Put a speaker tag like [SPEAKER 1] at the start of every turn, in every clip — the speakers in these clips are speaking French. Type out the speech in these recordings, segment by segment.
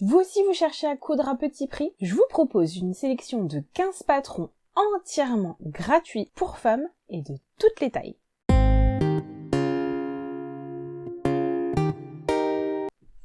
[SPEAKER 1] Vous aussi vous cherchez à coudre à petit prix? Je vous propose une sélection de 15 patrons entièrement gratuits pour femmes et de toutes les tailles.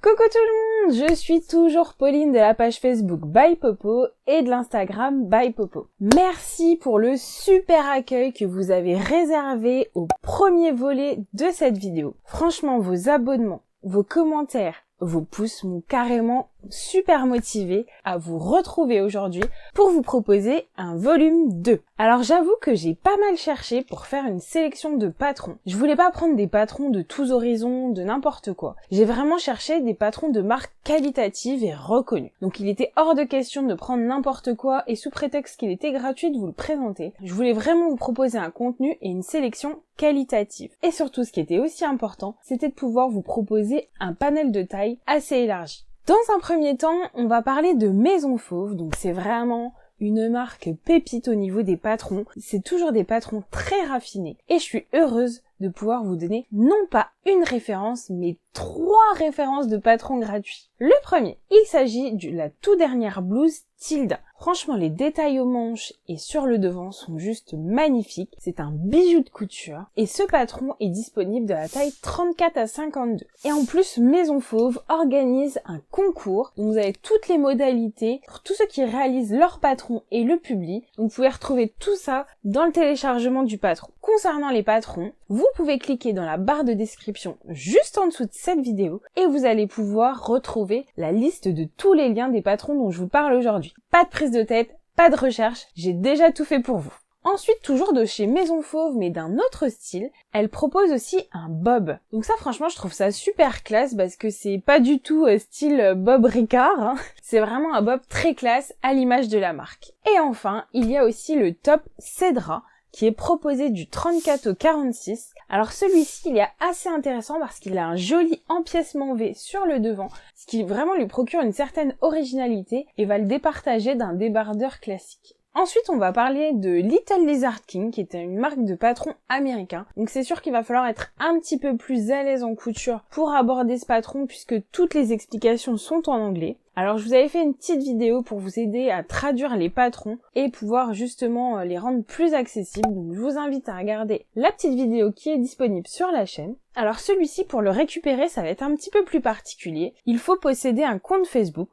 [SPEAKER 1] Coucou tout le monde, je suis toujours Pauline de la page Facebook By Popo et de l'Instagram By Popo. Merci pour le super accueil que vous avez réservé au premier volet de cette vidéo. Franchement, vos abonnements, vos commentaires, vos pouces m'ont carrément super motivé à vous retrouver aujourd'hui pour vous proposer un volume 2. Alors j'avoue que j'ai pas mal cherché pour faire une sélection de patrons. Je voulais pas prendre des patrons de tous horizons, de n'importe quoi. J'ai vraiment cherché des patrons de marques qualitatives et reconnues. Donc il était hors de question de prendre n'importe quoi et sous prétexte qu'il était gratuit de vous le présenter. Je voulais vraiment vous proposer un contenu et une sélection qualitative. Et surtout ce qui était aussi important, c'était de pouvoir vous proposer un panel de taille assez élargi. Dans un premier temps, on va parler de Maison Fauve, donc c'est vraiment une marque pépite au niveau des patrons. C'est toujours des patrons très raffinés et je suis heureuse de pouvoir vous donner non pas une référence, mais 3 références de patrons gratuits. Le premier, il s'agit de la toute dernière blouse Tilda. Franchement, les détails aux manches et sur le devant sont juste magnifiques. C'est un bijou de couture. Et ce patron est disponible de la taille 34 à 52. Et en plus, Maison Fauve organise un concours. Donc vous avez toutes les modalités pour tous ceux qui réalisent leur patron et le publient. Donc vous pouvez retrouver tout ça dans le téléchargement du patron. Concernant les patrons, vous pouvez cliquer dans la barre de description juste en dessous de cette vidéo et vous allez pouvoir retrouver la liste de tous les liens des patrons dont je vous parle aujourd'hui. Pas de prise de tête, pas de recherche, j'ai déjà tout fait pour vous. Ensuite, toujours de chez Maison Fauve, mais d'un autre style, elle propose aussi un bob. Donc ça, franchement, je trouve ça super classe parce que c'est pas du tout style Bob Ricard, hein. C'est vraiment un bob très classe à l'image de la marque. Et enfin, il y a aussi le top Cédra, qui est proposé du 34 au 46. Alors celui-ci, il est assez intéressant parce qu'il a un joli empiècement V sur le devant, ce qui vraiment lui procure une certaine originalité et va le départager d'un débardeur classique. Ensuite, on va parler de Little Lizard King, qui était une marque de patron américain. Donc c'est sûr qu'il va falloir être un petit peu plus à l'aise en couture pour aborder ce patron puisque toutes les explications sont en anglais. Alors je vous avais fait une petite vidéo pour vous aider à traduire les patrons et pouvoir justement les rendre plus accessibles. Donc je vous invite à regarder la petite vidéo qui est disponible sur la chaîne. Alors celui-ci, pour le récupérer, ça va être un petit peu plus particulier. Il faut posséder un compte Facebook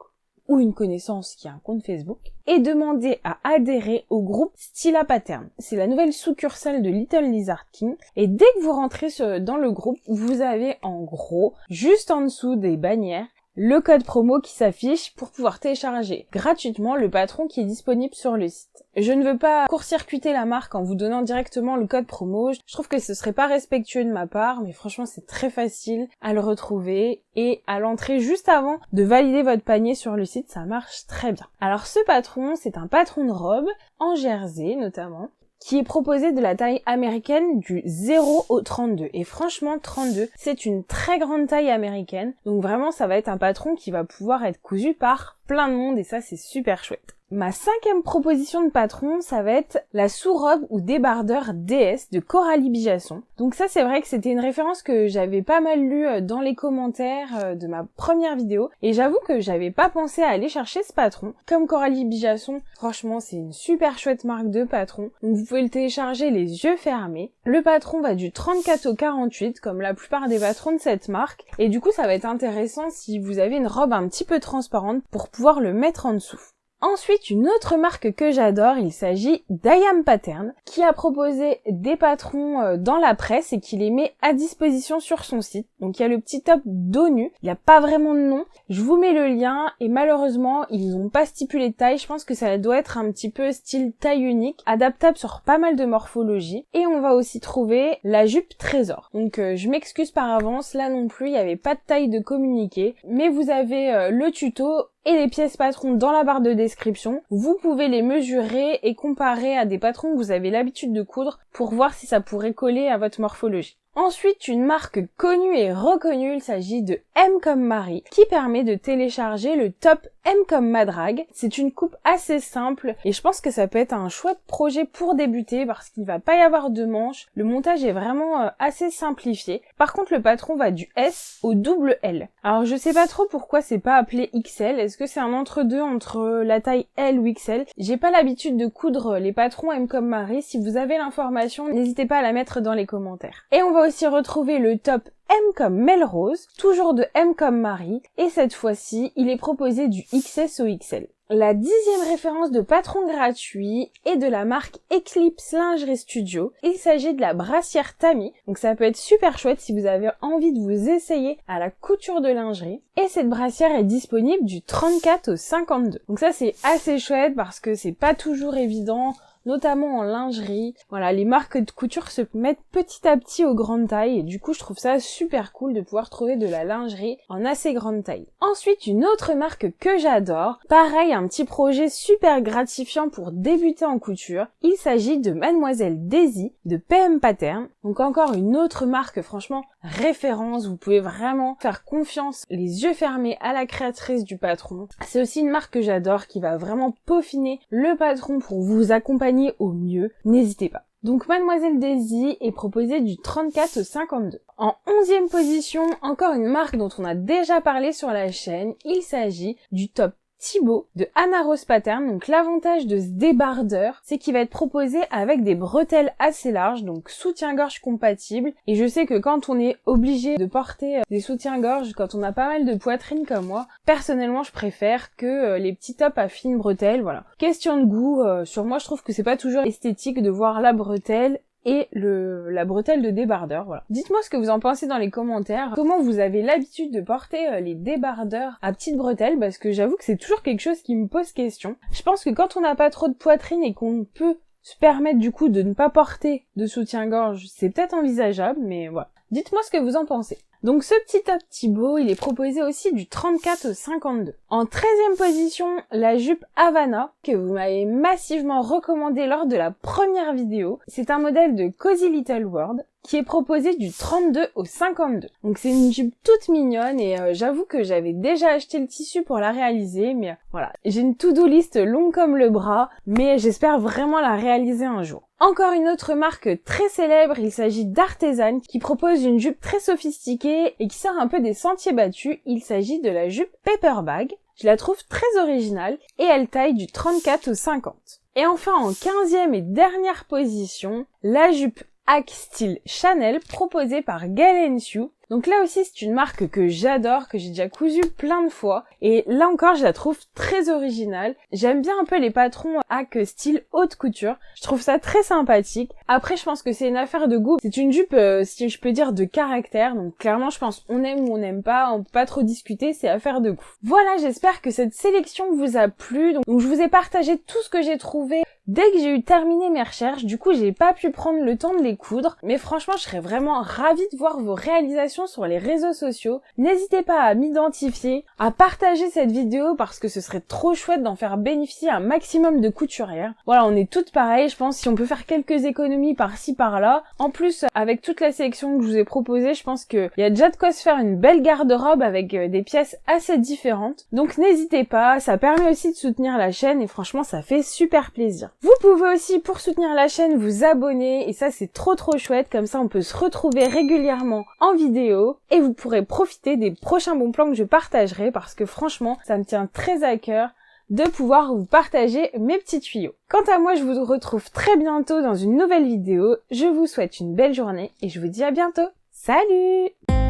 [SPEAKER 1] ou une connaissance qui a un compte Facebook, et demander à adhérer au groupe Stila Pattern. C'est la nouvelle succursale de Little Lizard King, et dès que vous rentrez dans le groupe, vous avez en gros, juste en dessous des bannières, le code promo qui s'affiche pour pouvoir télécharger gratuitement le patron qui est disponible sur le site. Je ne veux pas court-circuiter la marque en vous donnant directement le code promo. Je trouve que ce serait pas respectueux de ma part, mais franchement c'est très facile à le retrouver et à l'entrée juste avant de valider votre panier sur le site, ça marche très bien. Alors ce patron, c'est un patron de robe en jersey notamment, qui est proposé de la taille américaine du 0 au 32. Et franchement, 32, c'est une très grande taille américaine. Donc vraiment, ça va être un patron qui va pouvoir être cousu par plein de monde et ça, c'est super chouette. Ma 5e proposition de patron, ça va être la sous-robe ou débardeur DS de Coralie Bijasson. Donc ça, c'est vrai que c'était une référence que j'avais pas mal lue dans les commentaires de ma première vidéo. Et j'avoue que j'avais pas pensé à aller chercher ce patron. Comme Coralie Bijasson, franchement, c'est une super chouette marque de patron. Donc vous pouvez le télécharger les yeux fermés. Le patron va du 34 au 48, comme la plupart des patrons de cette marque. Et du coup, ça va être intéressant si vous avez une robe un petit peu transparente pour pouvoir le mettre en dessous. Ensuite, une autre marque que j'adore, il s'agit d'I Am Pattern, qui a proposé des patrons dans la presse et qui les met à disposition sur son site. Donc il y a le petit top dos nu, il n'y a pas vraiment de nom. Je vous mets le lien et malheureusement, ils n'ont pas stipulé de taille. Je pense que ça doit être un petit peu style taille unique, adaptable sur pas mal de morphologies. Et on va aussi trouver la jupe trésor. Donc je m'excuse par avance, là non plus, il n'y avait pas de taille de communiqué. Mais vous avez le tuto et les pièces patrons dans la barre de description. Vous pouvez les mesurer et comparer à des patrons que vous avez l'habitude de coudre pour voir si ça pourrait coller à votre morphologie. Ensuite, une marque connue et reconnue, il s'agit de M comme Marie, qui permet de télécharger le top M comme Madrag. C'est une coupe assez simple et je pense que ça peut être un chouette projet pour débuter parce qu'il va pas y avoir de manches. Le montage est vraiment assez simplifié. Par contre, le patron va du S au double L. Alors je sais pas trop pourquoi c'est pas appelé XL. Est-ce que c'est un entre-deux entre la taille L ou XL? J'ai pas l'habitude de coudre les patrons M comme Marie. Si vous avez l'information, n'hésitez pas à la mettre dans les commentaires. Et on va aussi retrouver le top M comme Melrose, toujours de M comme Marie, et cette fois-ci, il est proposé du XS au XL. La 10e référence de patron gratuit est de la marque Eclipse Lingerie Studio. Il s'agit de la brassière Tammy, donc ça peut être super chouette si vous avez envie de vous essayer à la couture de lingerie. Et cette brassière est disponible du 34 au 52. Donc ça c'est assez chouette parce que c'est pas toujours évident, notamment en lingerie. Voilà, les marques de couture se mettent petit à petit aux grandes tailles et du coup je trouve ça super cool de pouvoir trouver de la lingerie en assez grande taille. Ensuite, une autre marque que j'adore, pareil, un petit projet super gratifiant pour débuter en couture. Il s'agit de Mademoiselle Daisy de PM Pattern. Donc encore une autre marque, franchement, référence, vous pouvez vraiment faire confiance les yeux fermés à la créatrice du patron. C'est aussi une marque que j'adore qui va vraiment peaufiner le patron pour vous accompagner au mieux, n'hésitez pas. Donc Mademoiselle Daisy est proposée du 34 au 52. En 11e position, encore une marque dont on a déjà parlé sur la chaîne, il s'agit du top Thibaut de Anna Rose Pattern. Donc l'avantage de ce débardeur, c'est qu'il va être proposé avec des bretelles assez larges, donc soutien-gorge compatible. Et je sais que quand on est obligé de porter des soutiens-gorge, quand on a pas mal de poitrine comme moi, personnellement je préfère que les petits tops à fines bretelles, voilà. Question de goût, sur moi je trouve que c'est pas toujours esthétique de voir la bretelle et la bretelle de débardeur, voilà. Dites-moi ce que vous en pensez dans les commentaires. Comment vous avez l'habitude de porter les débardeurs à petites bretelles, parce que j'avoue que c'est toujours quelque chose qui me pose question. Je pense que quand on n'a pas trop de poitrine et qu'on peut se permettre du coup de ne pas porter de soutien-gorge, c'est peut-être envisageable, mais voilà. Dites-moi ce que vous en pensez. Donc ce petit top Thibaut, il est proposé aussi du 34 au 52. En 13e position, la jupe Havana, que vous m'avez massivement recommandé lors de la première vidéo. C'est un modèle de Cozy Little World qui est proposé du 32 au 52. Donc c'est une jupe toute mignonne et j'avoue que j'avais déjà acheté le tissu pour la réaliser, mais voilà. J'ai une to-do list longue comme le bras, mais j'espère vraiment la réaliser un jour. Encore une autre marque très célèbre, il s'agit d'Artisan qui propose une jupe très sophistiquée et qui sort un peu des sentiers battus. Il s'agit de la jupe Paperbag. Je la trouve très originale et elle taille du 34 au 50. Et enfin en 15e et dernière position, la jupe Hack Style Chanel proposée par Gaëlle Sue. Donc là aussi c'est une marque que j'adore, que j'ai déjà cousu plein de fois et là encore je la trouve très originale. J'aime bien un peu les patrons hack style haute couture, je trouve ça très sympathique. Après je pense que c'est une affaire de goût, c'est une jupe si je peux dire de caractère, donc clairement je pense on aime ou on n'aime pas, on peut pas trop discuter, c'est affaire de goût. Voilà, j'espère que cette sélection vous a plu, donc je vous ai partagé tout ce que j'ai trouvé dès que j'ai eu terminé mes recherches. Du coup j'ai pas pu prendre le temps de les coudre, mais franchement je serais vraiment ravie de voir vos réalisations sur les réseaux sociaux. N'hésitez pas à m'identifier, à partager cette vidéo parce que ce serait trop chouette d'en faire bénéficier un maximum de couturières. Voilà, on est toutes pareilles, je pense, si on peut faire quelques économies par-ci par-là. En plus, avec toute la sélection que je vous ai proposée, je pense qu'il y a déjà de quoi se faire une belle garde-robe avec des pièces assez différentes. Donc n'hésitez pas, ça permet aussi de soutenir la chaîne et franchement ça fait super plaisir. Vous pouvez aussi, pour soutenir la chaîne, vous abonner et ça c'est trop chouette, comme ça on peut se retrouver régulièrement en vidéo et vous pourrez profiter des prochains bons plans que je partagerai parce que franchement ça me tient très à cœur de pouvoir vous partager mes petits tuyaux. Quant à moi, je vous retrouve très bientôt dans une nouvelle vidéo. Je vous souhaite une belle journée et je vous dis à bientôt. Salut!